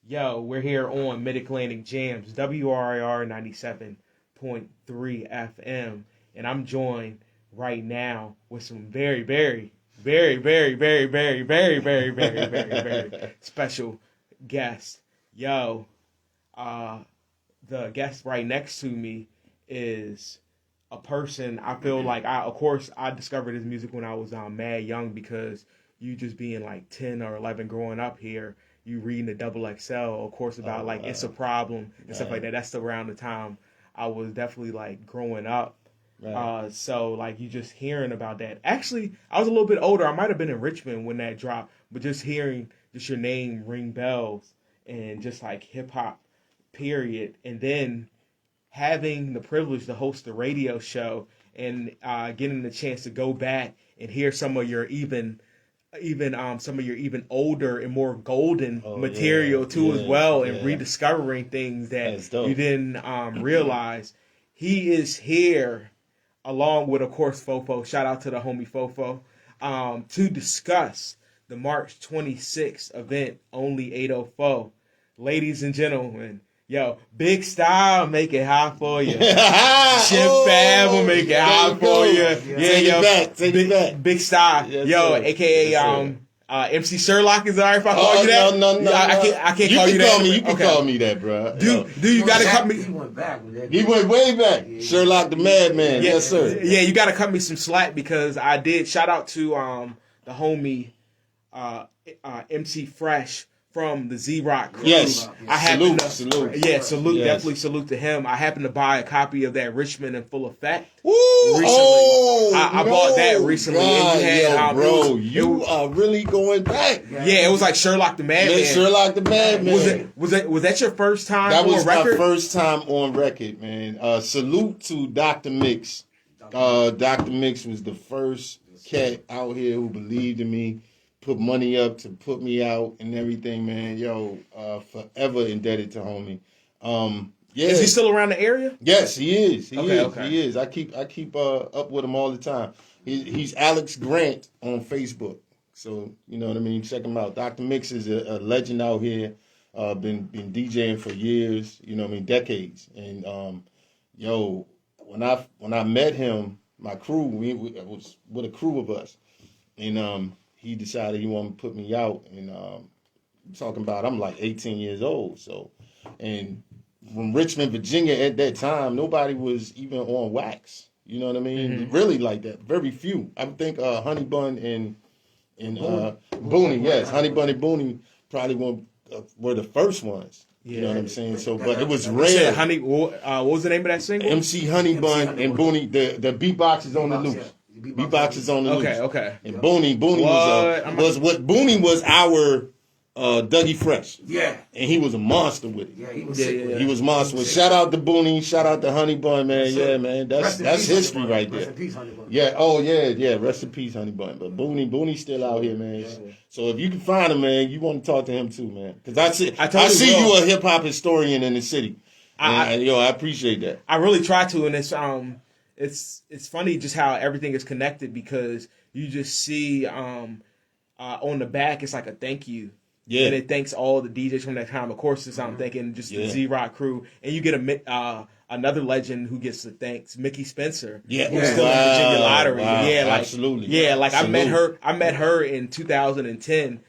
Yo, we're here on Mid-Atlantic Jams, WRIR 97.3 FM, and I'm joined right now with some very, very, very, very, very, very, very, very, very, very, very special guests. Yo, the guest right next to me is a person I feel like I discovered his music when I was mad young because you just being like 10 or 11 growing up here, you reading the Double XL, of course, about It's a Problem and stuff like that. That's around the time I was definitely like growing up. Right. So like you just hearing about that. Actually, I was a little bit older. I might have been in Richmond when that dropped, but just hearing just your name ring bells and just like hip hop, period, and then having the privilege to host a radio show and getting the chance to go back and hear some of your even some of your even older and more golden material too as well, and rediscovering things that you didn't realize. He is here along with, of course, Fofo. Shout out to the homie Fofo, to discuss the March 26th event, Only 804. Ladies and gentlemen, yo, Big Style, make it hot for you. Chip Fab will make it hot for you. Yeah, Take it back. Big Style, yes, yo, sir. aka yes, MC Sherlock. Is it alright if I call you that? No. I can't call you that. You can call me that, bro. Do you gotta cut me? He went back with that. He went way back. Yeah. Sherlock the Madman. Yeah, yes, sir. Yeah, you gotta cut me some slack because I did. Shout out to the homie MC Fresh from the Z-Rock crew. Yes, salute. Yeah, salute. Yes. Definitely salute to him. I happened to buy a copy of that Richmond in full effect. Woo! Recently. I bought that recently. God, and you had, bro, you are really going back. Yeah, it was like Sherlock the Madman. Yeah, Sherlock the Madman. Was that your first time that on was record? My first time on record, man. Salute to Dr. Mix. Dr. Mix was the first cat out here who believed in me, put money up to put me out and everything, man. Yo, forever indebted to homie. Yeah. Is he still around the area? Yes, he is. Okay. He is. I keep up with him all the time. He's Alex Grant on Facebook. So, you know what I mean? Check him out. Dr. Mix is a legend out here. Been DJing for years, you know what I mean, decades. And yo, when I met him, my crew, we was with a crew of us. And he decided he wanted to put me out, and talking about I'm like 18 years old. So, and from Richmond, Virginia at that time, nobody was even on wax. You know what I mean? Mm-hmm. Really like that. Very few. I think Honey Bun and Booney. Yes, Honey Bun and Booney probably were the first ones. Yeah. You know what I'm saying? So, but it was rare. Honey, what was the name of that single? MC Honey Bun and Booney. The beatbox is on the loose. Beatbox is on the loose. Okay. And Booney was our Dougie Fresh. Yeah. And he was a monster with it. Yeah, he was He was monster with it. Shout out to Booney, shout out to Honey Bun, man. Yeah, man. That's history right there. Rest in peace, Honey Bun. Yeah. Rest in peace, Honey Bun. But Booney's still out here, man. Yeah. So if you can find him, man, you want to talk to him too, man. Because I see you a hip hop historian in the city. I appreciate that. I really try to, and it's funny just how everything is connected because you just see on the back it's like a thank you. Yeah. And it thanks all the DJs from that time. Of course, I'm thinking just the Z-Rock crew. And you get another legend who gets the thanks, Mickey Spencer. Yeah. Who's still in the Virginia Lottery. Wow. Yeah, Absolutely. Yeah, like Salute. I met her in 2010.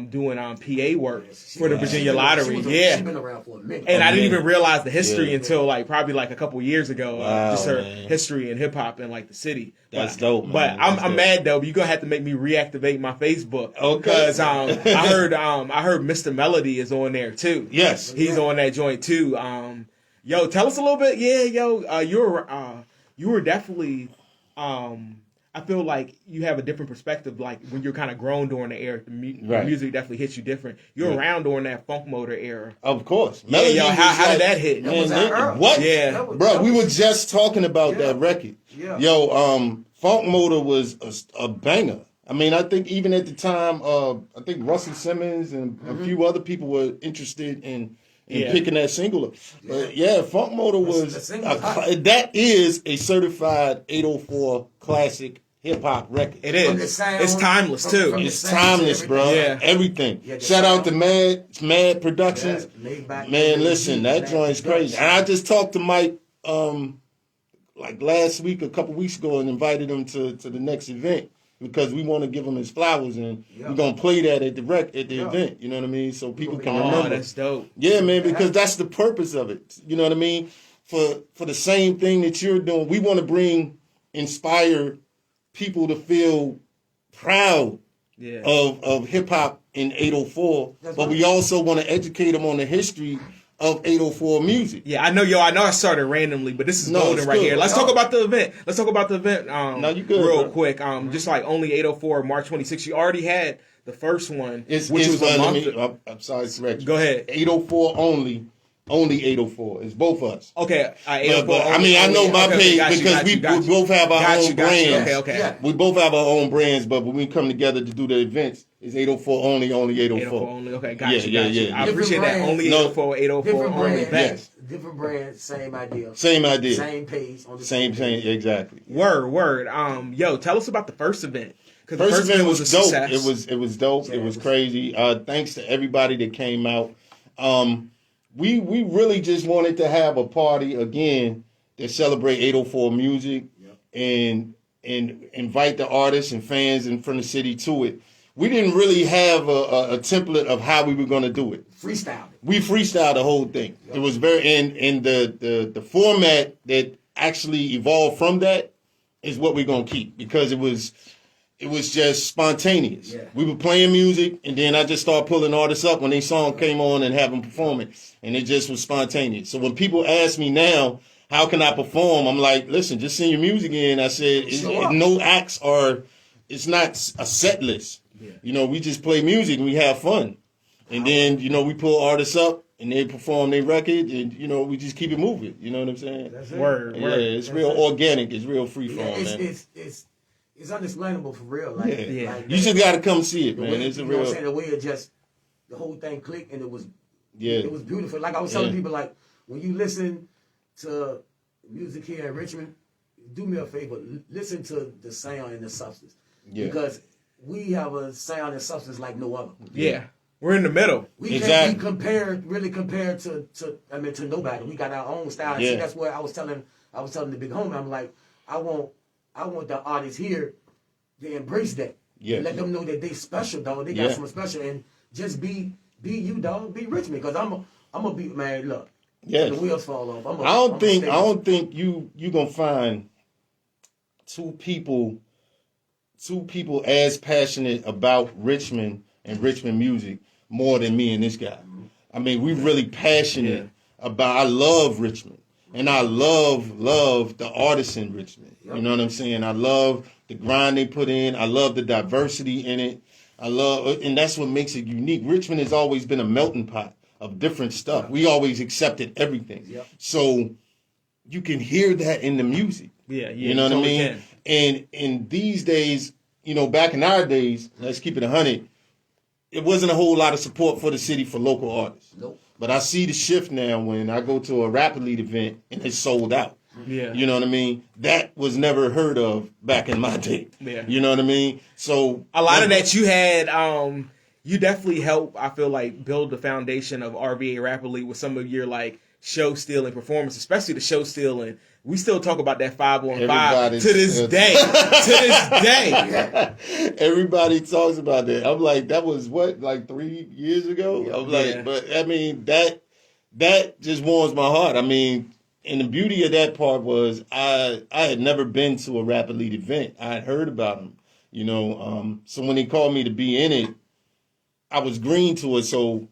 Doing PA work for the Virginia Lottery. She's been around for a minute. And I didn't even realize the history until probably a couple years ago. Wow, just her history in hip hop in the city. That's dope, man. But I'm mad though. You're gonna have to make me reactivate my Facebook. Okay. Because I heard Mr. Melody is on there too. Yes. He's on that joint too. Yo, tell us a little bit. Yeah, yo, you were definitely I feel like you have a different perspective, like when you're kind of grown during the era. The music definitely hits you different. You're around during that funk motor era. Of course. Yeah, yo, how did that hit? What? Yeah. Bro, we were just talking about that record. Yeah. Yo, Funk Motor was a banger. I mean, I think even at the time, I think Russell Simmons and a few other people were interested in picking that single up. But Funk Motor was that is a certified 804 classic hip hop record. It From the is. sound, It's timeless too. from the It's sound to timeless, bro. everything. Yeah. Everything. Yeah, the Shout out sound. to Mad Productions. Yeah, laid back, Man, laid listen, deep, that man. joint's crazy. And I just talked to Mike like last week, a couple weeks ago, and invited him to the next event because we want to give him his flowers, and we're gonna play that at the event. You know what I mean? So people can Oh, remember. that's dope. Yeah, man, because that's the purpose of it. You know what I mean? For the same thing that you're doing, we want to inspire people to feel proud Yeah. of hip hop in 804, but we also want to educate them on the history of 804 music. Yeah, I know, I started randomly, but this is golden it's right good. here. Let's talk about the event. No, you good, real bro. quick. Just like only 804, March 26th. You already had the first one, which was a let month. me, I'm sorry to correct you. Go ahead. 804 only 804. It's both of us. Okay, 804. But, I mean, I know my page because we both have our own brands. Okay. Yeah. We both have our own brands, but when we come together to do the events, it's 804 only 804. 804 only. Okay, got you. Yeah. I appreciate that. brands. Only 804, 804 Different only. brands, Best. different brands, same idea. Same idea. Same page on the Same, exactly. Word. Yo, tell us about the first event. Because the First event was a dope. success. It was dope. Yeah, it was it was- crazy. Thanks to everybody that came out. We really just wanted to have a party again that celebrate 804 music and invite the artists and fans and from the city to it. We didn't really have a template of how we were going to do it. Freestyle. We freestyled the whole thing. It was very and the format that actually evolved from that is what we're gonna keep because it was just spontaneous. Yeah. We were playing music and then I just started pulling artists up when their song came on and have them perform it. And it just was spontaneous. So when people ask me now, how can I perform? I'm like, listen, just send your music in. I said, no acts it's not a set list. Yeah. You know, we just play music and we have fun. And then, we pull artists up and they perform their record and, we just keep it moving. You know what I'm saying? That's it. Word. Yeah, it's real organic. It's real free Yeah, form, man. it's unexplainable for real. Like, Yeah. like You just got to come see it, the man. way, It's a you know what I'm real... saying? The way it just, the whole thing clicked and it was beautiful. Like I was telling Yeah. people, like, when you listen to music here in Richmond, do me a favor, listen to the sound and the substance. Yeah. Because we have a sound and substance like no other. Yeah. We're in the middle. We Exactly. can't be compared to nobody. We got our own style. And Yeah. see, that's what I was telling the big homie. I'm like, I want the artists here to embrace that. Yeah. Let them know that they special, dog. They got something special, and just be you, dog. Be Richmond, because I'm gonna be, man. Look, Yes. the wheels fall off. I don't think you gonna find two people as passionate about Richmond and Richmond music more than me and this guy. I mean, we really passionate about. I love Richmond, and I love the artists in Richmond. Yep. You know what I'm saying? I love the grind they put in. I love the diversity in it. And that's what makes it unique. Richmond has always been a melting pot of different stuff. We always accepted everything. Yep. So you can hear that in the music. Yeah. You know what I mean? Can. And in these days, back in our days, let's keep it 100, it wasn't a whole lot of support for the city for local artists. Nope. But I see the shift now when I go to a Rap Elite event and it's sold out. Yeah. You know what I mean? That was never heard of back in my day. Yeah. You know what I mean? So A lot of that you had, you definitely helped, I feel like, build the foundation of RVA Rap Elite with some of your, like, show stealing performance, especially the show stealing. We still talk about that 5-on-5 to this day. To this day. Everybody talks about that. I'm like, that was like 3 years ago? I'm like, but I mean, that just warms my heart. I mean, and the beauty of that part was I had never been to a Rap Elite event. I had heard about them, so when they called me to be in it, I was green to it. So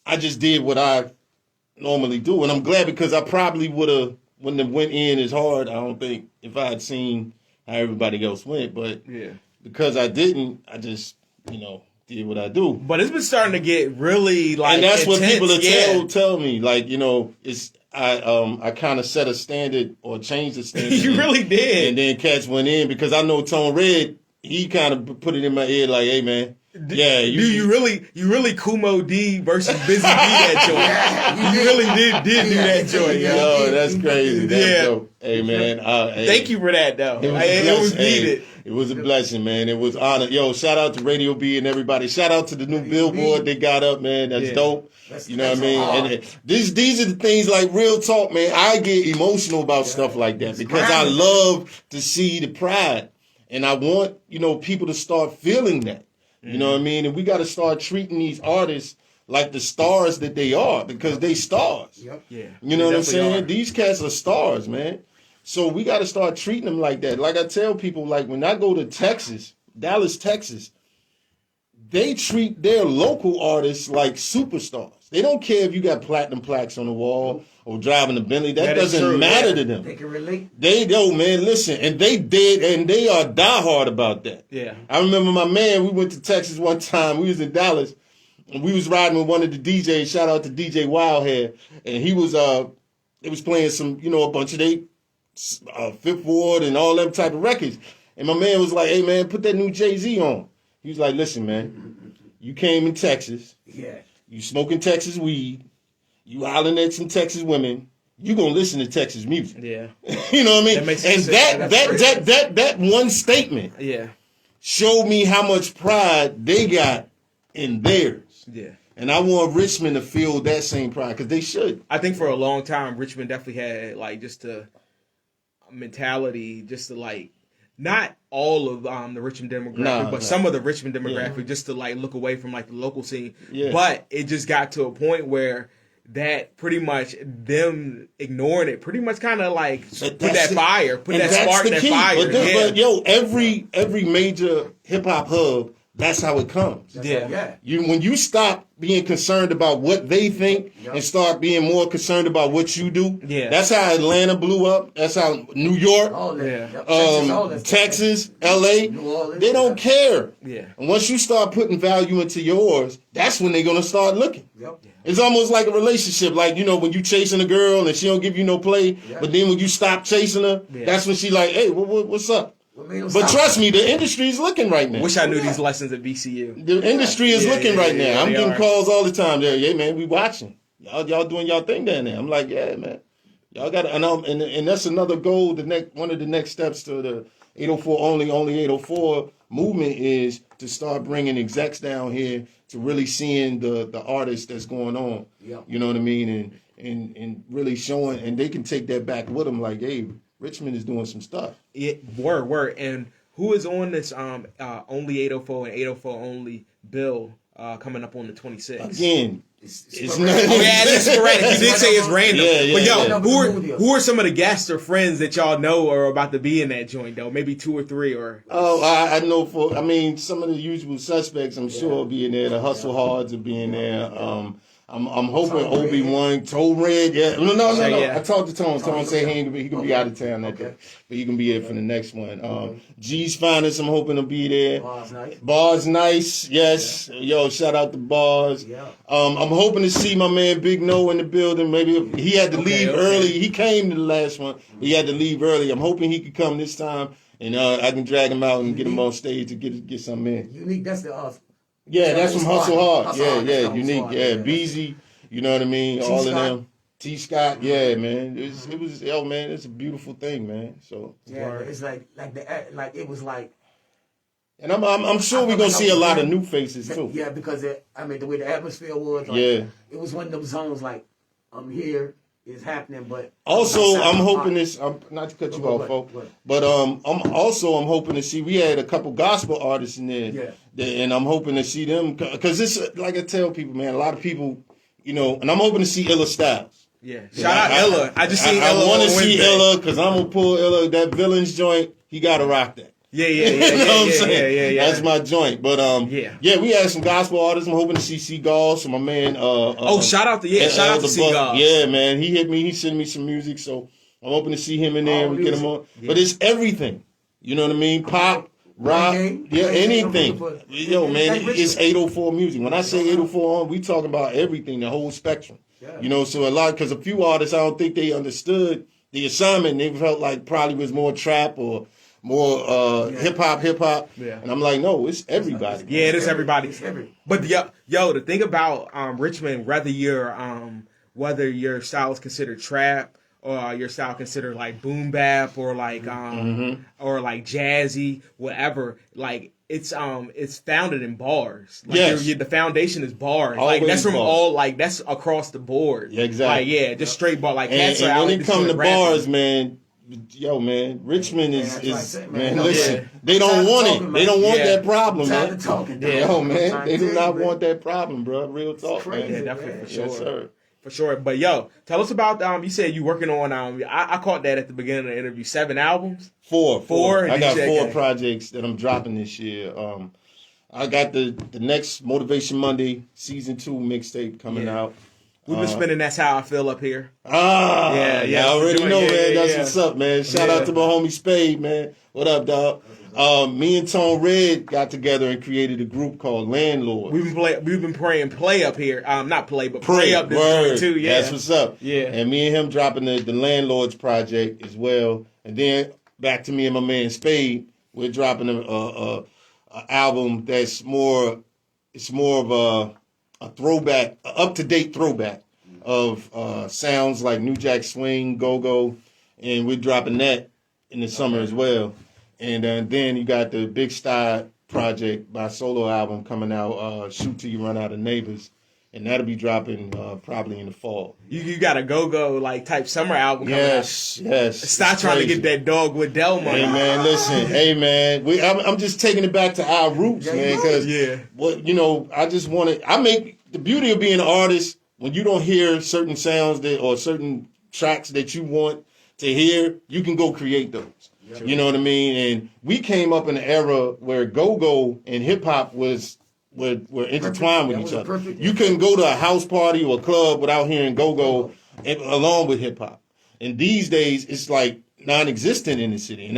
I just did what I normally do. And I'm glad because I probably wouldn't have went in as hard, I don't think, if I had seen how everybody else went. But because I didn't, I just, did what I do. But it's been starting to get really, like, and that's intense. what people tell me. Like, it's I kind of set a standard or changed the standard. You really did. And then cats went in because I know Tone Red, he kind of put it in my ear like, hey, man, Yeah, you really Kumo D versus Busy D that joint. Yeah, you really did do that joint, yo. Yo, that's crazy. That's Yeah. dope. Hey, man. Hey. Thank you for that, though. It was, It was needed. Hey, it was a blessing, man. It was honor. Yo, shout out to Radio B and everybody. Shout out to the new billboard they got up, man. That's dope. You know what I mean? And these are the things like real talk, man. I get emotional about stuff like that because I love to see the pride. And I want, people to start feeling that. You know what I mean? And we got to start treating these artists like the stars that they are because they stars. Yep. Yeah. You know what I'm saying? These cats are stars, man. So we got to start treating them like that. Like I tell people, like when I go to Texas, Dallas, Texas, they treat their local artists like superstars. They don't care if you got platinum plaques on the wall or driving a Bentley. That doesn't matter to them. They can relate. Man, listen, and they did, and they are diehard about that. Yeah. I remember my man, we went to Texas one time. We was in Dallas, and we was riding with one of the DJs. Shout out to DJ Wildhair. And he was, they was playing some, a bunch of Fifth Ward and all them type of records. And my man was like, hey, man, put that new Jay-Z on. He was like, listen, man, you came in Texas. Yeah. You smoking Texas weed. You hollering at some Texas women. You gonna listen to Texas music. Yeah. You know what I mean? That makes and sense. that one statement showed me how much pride they got in theirs. Yeah. And I want Richmond to feel that same pride because they should. I think for a long time, Richmond definitely had like just a mentality, just to like not all of the Richmond demographic, but some of the Richmond demographic, just to like look away from like the local scene. Yeah. But it just got to a point where that pretty much them ignoring it, pretty much kind of like put that spark in that fire. But yo, every major hip hop hub, that's how it comes. Yeah. When you stop being concerned about what they think and start being more concerned about what you do. Yeah. That's how Atlanta blew up. That's how New York, Texas, LA, they don't care. Yeah. And once you start putting value into yours, that's when they're gonna start looking. Yep. It's almost like a relationship, like when you chasing a girl and she don't give you no play, but then when you stop chasing her, that's when she like, hey, what's up? But trust me, the industry is looking right now. Wish I knew these lessons at VCU. The industry is looking right now. I'm getting calls all the time. There, yeah, man, we watching. Y'all doing y'all thing down there. I'm like, yeah, man. Y'all got to, and that's another goal. One of the next steps to the 804 only 804 movement is to start bringing execs down here to really seeing the artists that's going on. Yep. You know what I mean, and really showing, and they can take that back with them. Like, hey, Richmond is doing some stuff. Word. And who is on this only 804 and 804 only bill coming up on the 26th? Again, it's not. It's sporadic. You did say it's random. Yeah, but who are some of the guests or friends that y'all know are about to be in that joint though? Maybe 2 or 3 or. Oh, I know some of the usual suspects. I'm sure will be in there. The Hustle Hards will be in there. I'm hoping Obi-Wan, Toe Red, No. I talked to Tone. Tone said he can be out of town that day, but he can be here for the next one. G's Finest, I'm hoping to be there. Bars Nice, yes. Yeah. Yo, shout out to Bars. Yeah. I'm hoping to see my man Big No in the building. Maybe he had to leave early. He came to the last one, but he had to leave early. I'm hoping he could come this time, and I can drag him out and get him on stage to get something in. Unique, that's the Yeah, that's from Hustle Hard. Unique. Yeah, Beezy, you know what I mean? All of them. T. Scott, yeah, man. It was, man, it's a beautiful thing, man. So it's like it was like. And I'm sure we're gonna see a lot of new faces too. Yeah, because the way the atmosphere was, it was one of those zones like I'm here. Is happening, but also I'm hoping this. Not to cut you off, folks, but I'm hoping to see. We had a couple gospel artists in there, and I'm hoping to see them because it's like I tell people, man. A lot of people, and I'm hoping to see Illa Styles. Yeah, shout out Illa. I just seen Illa. I want to see Illa because I'm gonna pull Illa. That Villains joint, he gotta rock that. Yeah. You know what I'm saying? That's my joint. But we had some gospel artists. I'm hoping to see Seagal. So my man. Shout out to Seagal. Yeah, man. He hit me. He sent me some music. So I'm hoping to see him in there and get him on. Yeah. But it's everything. You know what I mean? Pop, rock, anything. Yo, man, it's 804 music. When I say 804 on, we talking about everything, the whole spectrum. Yeah. So because a few artists, I don't think they understood the assignment. They felt like probably was more trap or more hip hop. Yeah. And I'm like, no, it's everybody. Yeah, it is everybody. It's every. But the thing about Richmond, whether your style is considered trap or your style considered like boom bap or like or like jazzy, whatever, like it's founded in bars. Like Yes. the foundation is bars. Always like that's from bars. all like that's across the board. Yeah, exactly. Like just straight bar. Like And, cats are out when like it this come shit to rapping. bars, man, yo, man, Richmond is man. Listen, Yeah. they don't Tired of want talking, it. man. They don't want Yeah. that problem, Tired man. of talking. Yo, I'm man, trying they to do tell not you, man. want that problem, bro. Real talk, crazy. man. Yeah, definitely for sure. Yes, sir. For sure. But yo, tell us about you said you working on I caught that at the beginning of the interview. 7 albums? Four. I got DJ, 4 okay. projects that I'm dropping this year. I got the next Motivation Monday season 2 mixtape coming Yeah. out. We've been spinning That's How I Feel up here. Yeah, yeah, I already joint, know, yeah, man. yeah, That's yeah. what's up, man. Shout out to my homie Spade, man. What up, dog? Me and Tone Red got together and created a group called Landlords. We've been praying play up here. Not play, but pray up this Word. joint too. Yeah. That's what's up. Yeah. And me and him dropping the Landlords project as well. And then back to me and my man Spade, we're dropping a album that's more of a throwback, a up-to-date throwback of sounds like New Jack Swing, Go-Go, and we're dropping that in the summer as well. And then you got the Big Star project, my solo album coming out, Shoot Till You Run Out of Neighbors, and that'll be dropping probably in the fall. You got a go like type summer album coming Yes. out. Stop It's trying to crazy. get that dog with Del money. Hey man, listen. Hey man, I'm just taking it back to our roots, man. Because I just want to. I make the beauty of being an artist when you don't hear certain sounds or certain tracks that you want to hear, you can go create those. You know what I mean? And we came up in an era where go-go and hip hop were intertwined with each other. You couldn't go to a house party or a club without hearing go-go along with hip hop. And these days, it's like non-existent in the city, and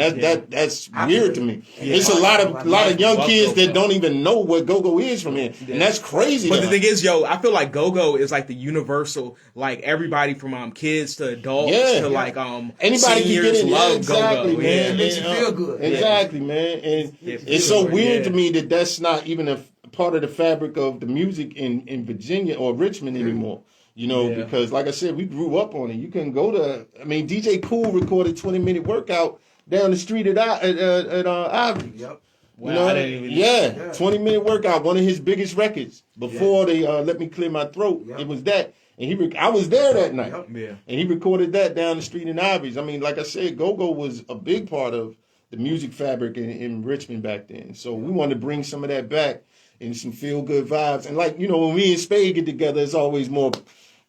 that's weird to me. It's a lot of young kids that don't even know what go-go is from here, and that's crazy. But the thing is, I feel like go-go is like the universal, like everybty from kids to adults to like anybody can get in. love Exactly, go-go. man. It makes you feel good. Exactly, man. And it's so weird to me that that's not even a part of the fabric of the music in Virginia or Richmond anymore. Because like I said, we grew up on it. You can go to, DJ Cool recorded 20-minute workout down the street at Ivory. Yep. Wow, I didn't even 20-minute workout, one of his biggest records. Before they Let Me Clear My Throat, it was that. And I was there that night. Yeah. And he recorded that down the street in Ivory's. Like I said, go-go was a big part of the music fabric in Richmond back then. So we wanted to bring some of that back and some feel-good vibes. And when me and Spade get together, it's always more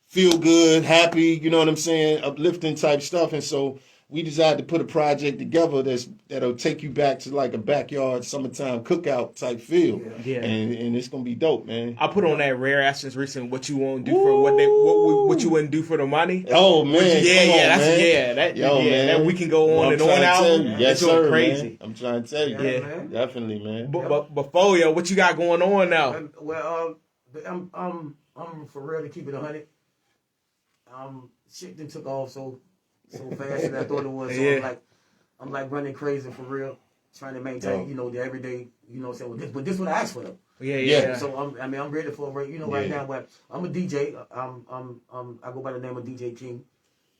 feel good, happy, you know what I'm saying, uplifting type stuff. And so we decided to put a project together that'll take you back to like a backyard summertime cookout type feel. Yeah. And it's gonna be dope, man. I put on that Rare Essence recent what you won't do for what you wouldn't do for the money. Oh man, that we can go on and on album. Yes, it's sir, crazy. Man. I'm trying to tell you. Yeah, man. Definitely, man. But before what you got going on now? I'm for real to keep it 100. Shit done took off so fast as I thought it was. So I'm like running crazy for real, trying to maintain, the everyday, what I'm saying. But this is what I asked for though. Yeah. So I'm ready for it, right now. But I'm a DJ. I go by the name of DJ King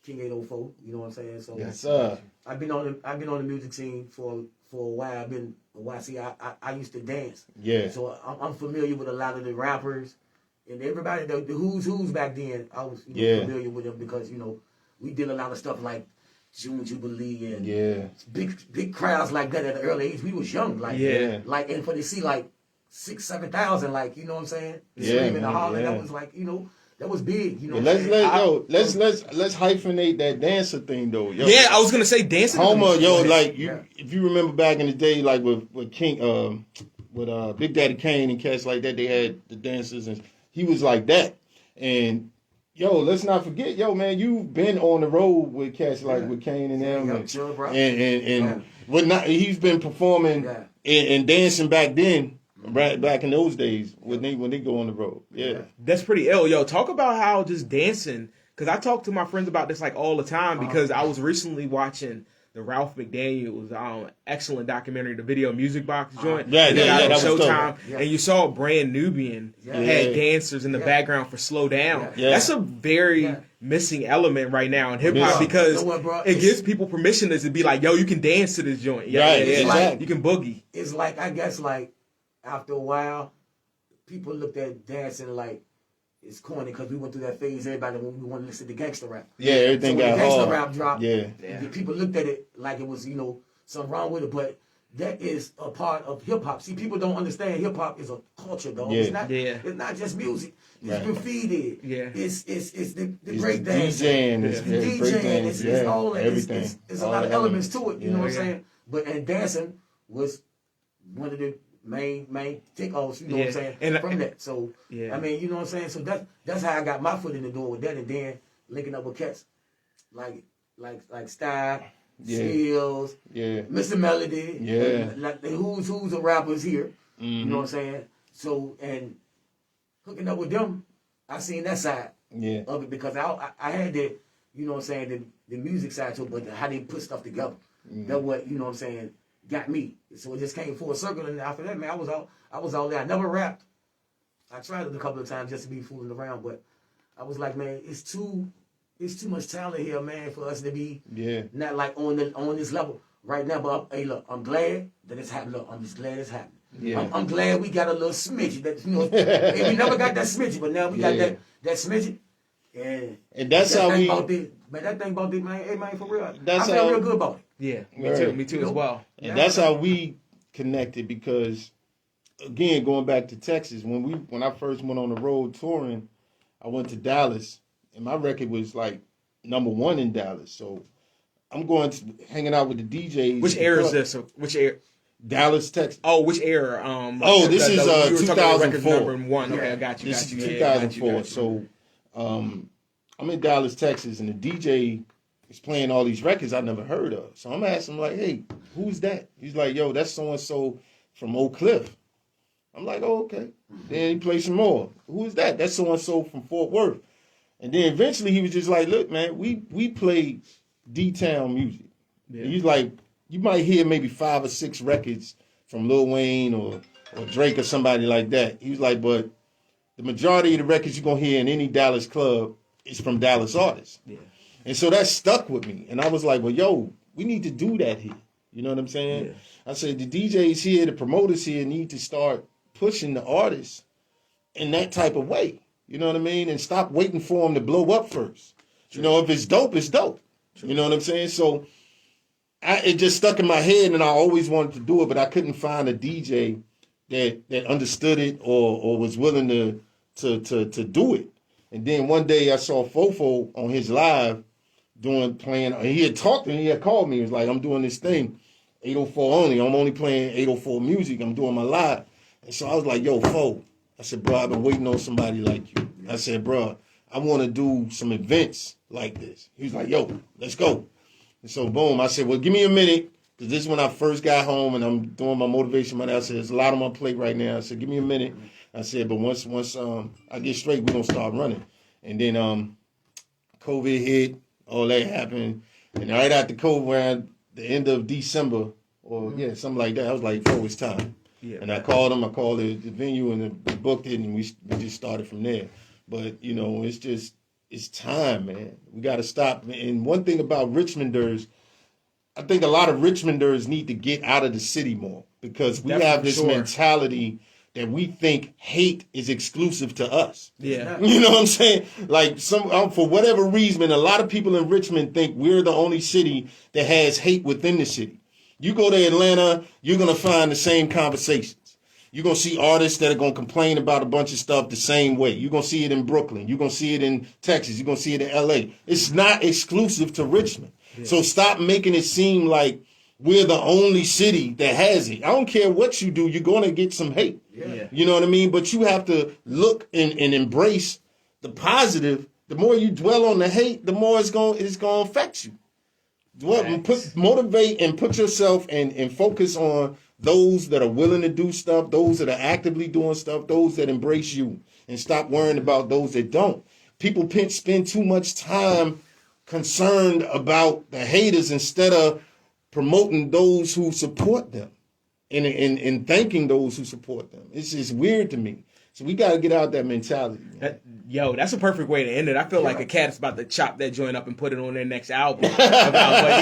804. You know what I'm saying? So yes, sir. I've been on the music scene for a while. I used to dance. Yeah. So I'm familiar with a lot of the rappers. And everybody, the who's back then, I was familiar with them because, we did a lot of stuff like June Jubilee and big crowds like that at an early age. We was young, and for to see like 6,000-7,000, like, you know what I'm saying? Screaming and hollering, that was like, that was big, let's hyphenate that dancer thing though. Yo. Yeah, I was gonna say dancing. If you remember back in the day, like with King, with Big Daddy Kane and cats like that, they had the dancers and he was like that. And let's not forget, man, you've been on the road with cats like with Kane and them, he's been performing and dancing back then, right back in those days when they go on the road. Yeah, that's pretty ill. Yo, talk about how just dancing. Because I talk to my friends about this like all the time because I was recently watching the Ralph McDaniels excellent documentary, the Video Music Box joint. That was Showtime, and you saw Brand Nubian had dancers in the background for Slow Down. That's a very missing element right now in hip hop because it gives people permission to be like, yo, you can dance to this joint. You can boogie. It's like, I guess, like after a while, people looked at dancing like it's corny because we went through that phase. Everybody we want to listen to gangster rap. Yeah, everything got hard. Gangster rap dropped. Yeah. People looked at it like it was, something wrong with it, but that is a part of hip hop. See, people don't understand hip hop is a culture, dog. Yeah. It's not just music. It's graffiti. Yeah. It's the break dance. It's the DJing. It's all that. Everything. It's a lot of elements to it. You know what I'm saying? And dancing was one of the main takeoffs, you know what I'm saying, from that. So, I mean, you know what I'm saying? So that's how I got my foot in the door with that, and then linking up with cats like Style, Skills, Mr. Melody, like the who's of rappers here, you know what I'm saying? So, and hooking up with them, I seen that side of it because I had the, you know what I'm saying, the music side too, but how they put stuff together. That what, you know what I'm saying, got me. So it just came full circle, and after that, man, I was all there. I never rapped. I tried it a couple of times just to be fooling around, but I was like, man, it's too much talent here, man, for us to be not like on this level right now. But hey, look, I'm glad that it's happening. Look, I'm just glad it's happening. Yeah. I'm glad we got a little smidge. That we never got that smidge, but now we got that smidge. And that's how we. Man, that thing about it, man, hey, man, for real. I feel real good about it. Yeah, me too as well. And that's how we connected because, again, going back to Texas, when I first went on the road touring, I went to Dallas, and my record was like #1 in Dallas. So I'm hanging out with the DJs. Which era is this? Which era? Dallas, Texas. Oh, which era? This is 2004. Number 1. Okay, I got you. This is 2004. So I'm in Dallas, Texas, and the DJ is playing all these records I never heard of. So I'm asking him, like, hey, who's that? He's like, yo, that's so-and-so from Oak Cliff. I'm like, oh, okay. Then he plays some more. Who is that? That's so-and-so from Fort Worth. And then eventually he was just like, look, man, we play D-Town music. Yeah. He's like, you might hear maybe 5 or 6 records from Lil Wayne or Drake or somebody like that. He was like, but the majority of the records you're going to hear in any Dallas club is from Dallas artists. Yeah. And so that stuck with me. And I was like, well, yo, we need to do that here. You know what I'm saying? Yeah. I said, the DJs here, the promoters here need to start pushing the artists in that type of way. You know what I mean? And stop waiting for them to blow up first. True. You know, if it's dope, it's dope. True. You know what I'm saying? So it just stuck in my head, and I always wanted to do it, but I couldn't find a DJ that understood it or was willing to do it. And then one day I saw Fofo on his live playing. He had talked to me. He had called me. He was like, I'm doing this thing, 804 only. I'm only playing 804 music. I'm doing my live. And so I was like, yo, Fo. I said, bro, I've been waiting on somebody like you. I said, bro, I want to do some events like this. He was like, yo, let's go. And so, boom, I said, well, give me a minute, because this is when I first got home, and I'm doing my motivation money. I said, there's a lot on my plate right now. I said, give me a minute. I said, but once I get straight, we're going to start running. And then COVID hit, all that happened. And right after COVID, around the end of December, or something like that, I was like, oh, it's time. Yeah. And I called him. I called the venue, and they booked it, and we just started from there. But, you know, it's time, man. We got to stop. And one thing about Richmonders, I think a lot of Richmonders need to get out of the city more, because we have this mentality that we think hate is exclusive to us. Yeah. You know what I'm saying? Like, for whatever reason, a lot of people in Richmond think we're the only city that has hate within the city. You go to Atlanta, you're going to find the same conversations. You're going to see artists that are going to complain about a bunch of stuff the same way. You're going to see it in Brooklyn. You're going to see it in Texas. You're going to see it in L.A. It's not exclusive to Richmond. Yeah. So stop making it seem like we're the only city that has it. I don't care what you do, you're going to get some hate. Yeah. You know what I mean? But you have to look and embrace the positive. The more you dwell on the hate, the more it's going to affect you. Motivate and put yourself and focus on those that are willing to do stuff, those that are actively doing stuff, those that embrace you, and stop worrying about those that don't. People spend too much time concerned about the haters instead of promoting those who support them and thanking those who support them. It's just weird to me. So we got to get out that mentality. That's a perfect way to end it. I feel like a cat's about to chop that joint up and put it on their next album. But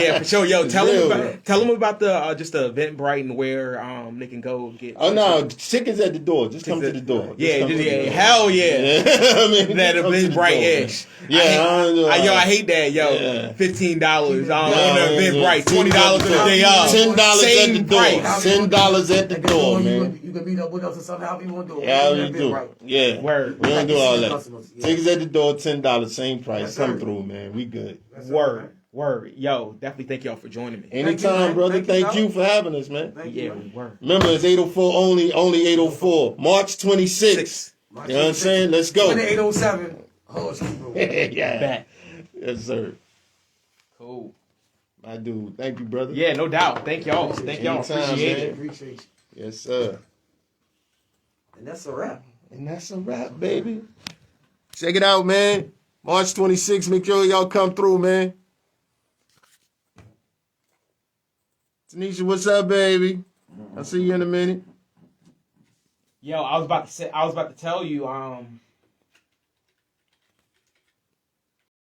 yeah, for sure. Yo, tell them about the just the Eventbrite and where they can go get. Oh no, tickets at the door. Just come to the door. Hell yeah. I mean, that Eventbrite. Yeah, I hate that. Yo, $15 on the Eventbrite, $20 in the day off, $10 at the door. $10 at the door, man. You can meet up with us or something. However you want to do it. Yeah, we do. Yeah, word. We don't do all that. Tickets at the door, $10, same price. Come through, man. We good. Word. Yo, definitely thank y'all for joining me. Anytime, brother. Thank you for having us, man. Word. Remember, it's 804 only 804. March 26th. You know what I'm saying? Let's go. 807. Yeah. Back. Yes, sir. Cool. My dude. Thank you, brother. Yeah, no doubt. Thank y'all. Anytime, Appreciate it. Appreciate you. Yes, sir. And that's a wrap. And that's a wrap, baby. Check it out, man. March 26th. Make sure y'all come through, man. Tanisha, what's up, baby? I'll see you in a minute. Yo, I was about to tell you,